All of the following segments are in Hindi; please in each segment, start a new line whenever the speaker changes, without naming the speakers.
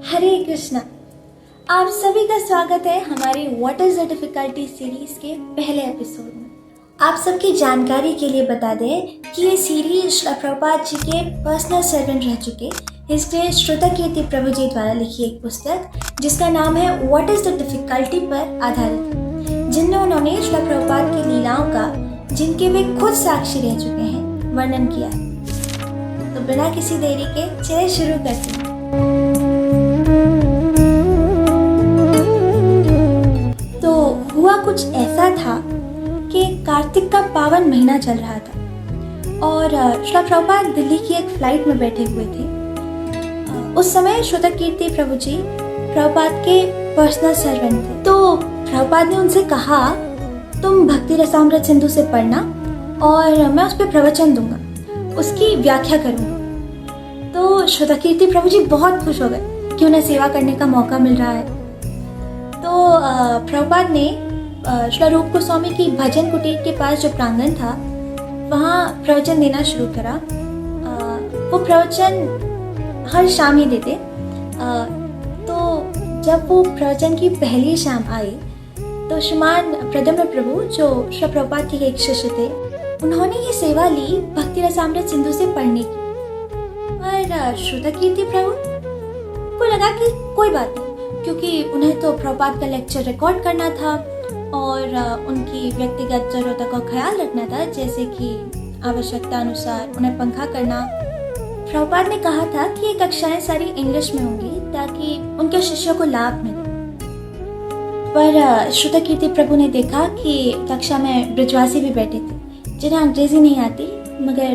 हरे कृष्णा। आप सभी का स्वागत है हमारी what is the difficulty series के पहले एपिसोड में। आप सबकी जानकारी के लिए बता दें कि ये सीरीज श्रील प्रभुपाद जी के पर्सनल सर्वेंट रह चुके हिस्ट्री श्रुतकीर्ति प्रभु जी द्वारा लिखी एक पुस्तक जिसका नाम है व्हाट इज द डिफिकल्टी पर आधारित, जिनमें उन्होंने श्रील प्रभुपाद की लीलाओं का, जिनके वे खुद साक्षी रह चुके हैं, वर्णन किया है। तो बिना किसी देरी के चलिए शुरू करते हैं। तो हुआ कुछ ऐसा था कि कार्तिक का पावन महीना चल रहा था और श्रील प्रभुपाद दिल्ली की एक फ्लाइट में बैठे हुए थे। उस समय श्रुतकीर्ति प्रभु जी प्रभुपाद के पर्सनल सर्वेंट थे। तो प्रभुपाद ने उनसे कहा, तुम भक्ति रसामृत सिंधु से पढ़ना और मैं उस पर प्रवचन दूंगा, उसकी व्याख्या करूंगा। तो श्रुतकीर्ति प्रभु जी बहुत खुश हो गए कि उन्हें सेवा करने का मौका मिल रहा है। तो प्रभुपाद ने श्री रूप गोस्वामी की भजन कुटीर के पास जो प्रांगण था वहाँ प्रवचन देना शुरू करा। वो प्रवचन हर शाम ही देते। तो जब वो प्रवचन की पहली शाम आई तो श्रीमान प्रद्युम्न प्रभु जो श्री प्रभुपाद के एक शिष्य थे, उन्होंने ये सेवा ली भक्ति रसामृत सिंधु से पढ़ने की। और श्रुतकीर्ति प्रभु को लगा कि कोई बात नहीं, क्योंकि उन्हें तो प्रभुपाद का लेक्चर रिकॉर्ड करना था और उनकी व्यक्तिगत जरूरतों का ख्याल रखना था, जैसे कि आवश्यकता अनुसार उन्हें पंखा करना। प्रभुपाद ने कहा था कि ये कक्षाएं सारी इंग्लिश में होंगी ताकि उनके शिष्यों को लाभ मिले। पर श्रुतकीर्ति प्रभु ने देखा कि कक्षा में ब्रजवासी भी बैठे थे जिन्हें अंग्रेजी नहीं आती, मगर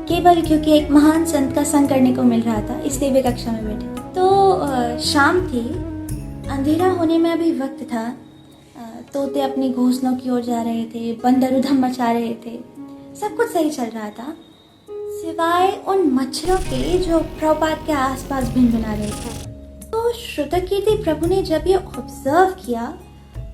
केवल क्योंकि एक महान संत का संग करने को मिल रहा था इसलिए वे कक्षा में बैठे थे। तो शाम थी, अंधेरा होने में अभी वक्त था। तोते अपनी घोंसलों की ओर जा रहे थे, बंदर उधम मचा रहे थे, सब कुछ सही चल रहा था सिवाय उन मच्छरों के जो प्रभुपाद के आसपास भिनभिना रहे थे। तो श्रुतकीर्ति प्रभु ने जब ये ऑब्जर्व किया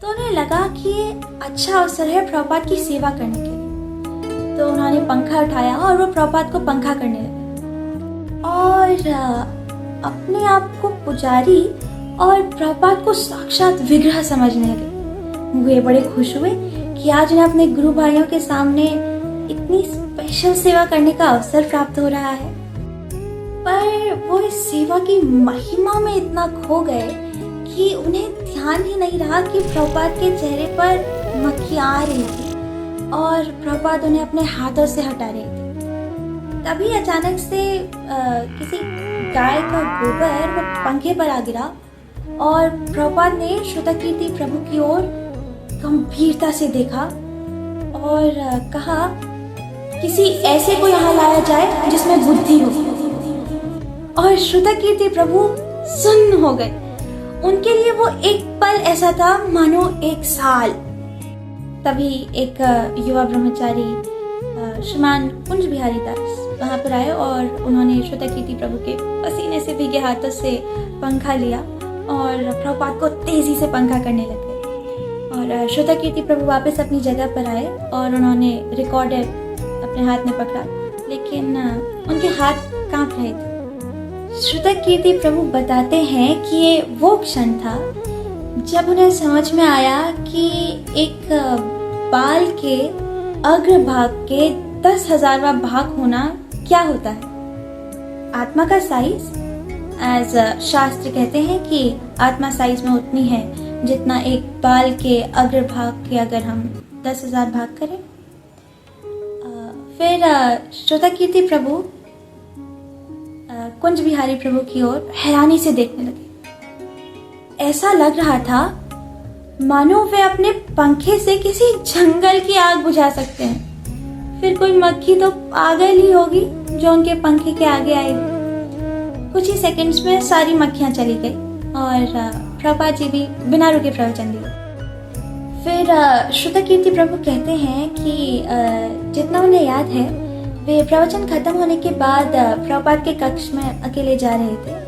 तो उन्हें लगा कि ये अच्छा अवसर है प्रभुपाद की सेवा करने के लिए। तो उन्होंने पंखा उठाया और वो प्रभुपाद को पंखा करने लगे और अपने आप को पुजारी और प्रभुपाद को साक्षात विग्रह समझने लगे। वे बड़े खुश हुए कि आज उन्हें अपने गुरु भाइयों के सामने इतनी स्पेशल सेवा करने का अवसर प्राप्त हो रहा है। पर वो इस सेवा की महिमा में इतना खो गए कि उन्हें ध्यान ही नहीं रहा कि प्रभुपाद के चेहरे पर मक्खियाँ आ रही थी और प्रभुपाद उन्हें अपने हाथों से हटा रहे थे। तभी अचानक से किसी गाय का गोबर वो पंखे पर आ गिरा और प्रभुपाद ने श्रुतकीर्ति प्रभु की ओर गंभीरता से देखा और कहा, किसी ऐसे को यहाँ लाया जाए जिसमें बुद्धि हो। और श्रुतकीर्ति प्रभु सुन्न हो गए। उनके लिए वो एक पल ऐसा था मानो एक साल। तभी एक युवा ब्रह्मचारी श्रीमान कुंज बिहारी दास वहाँ पर आए और उन्होंने श्रुतकीर्ति प्रभु के पसीने से भीगे हाथों से पंखा लिया और प्रभुपाद को तेजी से पंखा करने लगे। और श्रुतकीर्ति प्रभु वापस अपनी जगह पर आए और उन्होंने रिकॉर्डर अपने हाथ में पकड़ा, लेकिन उनके हाथ कांप रहे थे। श्रुतकीर्ति प्रभु बताते हैं कि ये वो क्षण था जब उन्हें समझ में आया कि एक बाल के अग्रभाग के 10,000वां भाग होना क्या होता है। आत्मा का साइज, एज शास्त्र कहते हैं कि आत्मा साइज में उतनी है जितना एक बाल के अग्रभाग के अगर हम 10,000 भाग करें। फिर श्रुतकीर्ति प्रभु कुंज बिहारी प्रभु की ओर हैरानी से देखने लगे। ऐसा लग रहा था मानो वे अपने पंखे से किसी जंगल की आग बुझा सकते हैं। फिर कोई मक्खी तो पागल ही होगी जो उनके पंखे के आगे आई। कुछ ही सेकंड्स में सारी मक्खियां चली गई और प्रभुपाद जी भी बिना रुके प्रवचन दिए। फिर श्रुतकीर्ति प्रभु कहते हैं कि जितना उन्हें याद है वे प्रवचन खत्म होने के बाद प्रभुपाद के कक्ष में अकेले जा रहे थे,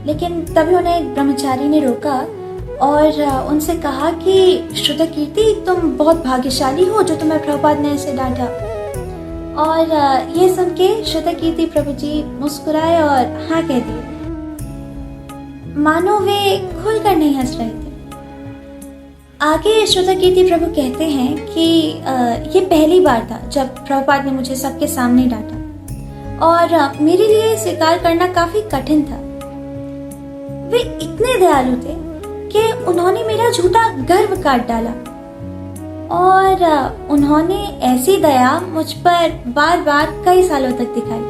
लेकिन तभी उन्हें एक ब्रह्मचारी ने रोका और उनसे कहा कि श्रुतकीर्ति तुम बहुत भाग्यशाली हो जो तुम्हें प्रभुपाद ने ऐसे डांटा। और ये सुन के श्रुतकीर्ति प्रभु जी मुस्कुराए और हाँ कह दिए। मानो वे खुलकर नहीं हंस रहे थे। आगे श्रोता कीर्ति प्रभु कहते हैं कि ये पहली बार था जब प्रभुपाद ने मुझे सबके सामने डांटा और मेरे लिए स्वीकार करना काफी कठिन था। वे इतने दयालु थे कि उन्होंने मेरा झूठा गर्व काट डाला और उन्होंने ऐसी दया मुझ पर बार बार कई सालों तक दिखाई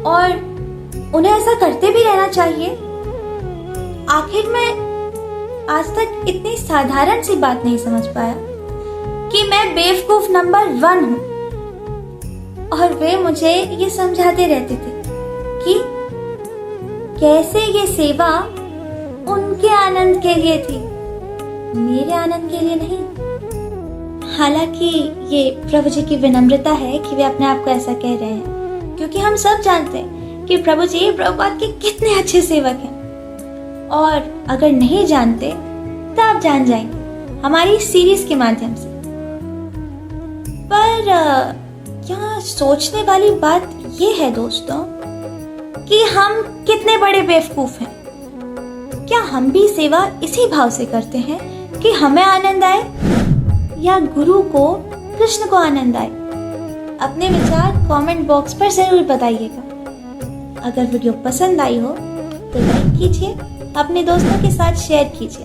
और उन्हें ऐसा करते भी रहना चाहिए। आखिर मैं आज तक इतनी साधारण सी बात नहीं समझ पाया कि मैं बेवकूफ नंबर 1 हूं और वे मुझे ये समझाते रहते थे कि कैसे ये सेवा उनके आनंद के लिए थी, मेरे आनंद के लिए नहीं। हालांकि ये प्रभु जी की विनम्रता है कि वे अपने आप को ऐसा कह रहे हैं, क्योंकि हम सब जानते हैं कि प्रभु जी प्रभुपाद के कितने अच्छे सेवक हैं। और अगर नहीं जानते तो आप जान जाएंगे हमारी सीरीज के माध्यम से। पर यहाँ सोचने वाली बात ये है दोस्तों कि हम कितने बड़े बेवकूफ हैं। क्या हम भी सेवा इसी भाव से करते हैं कि हमें आनंद आए या गुरु को, कृष्ण को आनंद आए? अपने विचार कमेंट बॉक्स पर जरूर बताइएगा। अगर वीडियो पसंद आई हो तो लाइक कीजिए, अपने दोस्तों के साथ शेयर कीजिए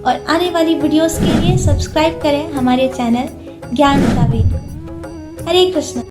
और आने वाली वीडियोस के लिए सब्सक्राइब करें हमारे चैनल ज्ञान का वेद। हरे कृष्ण।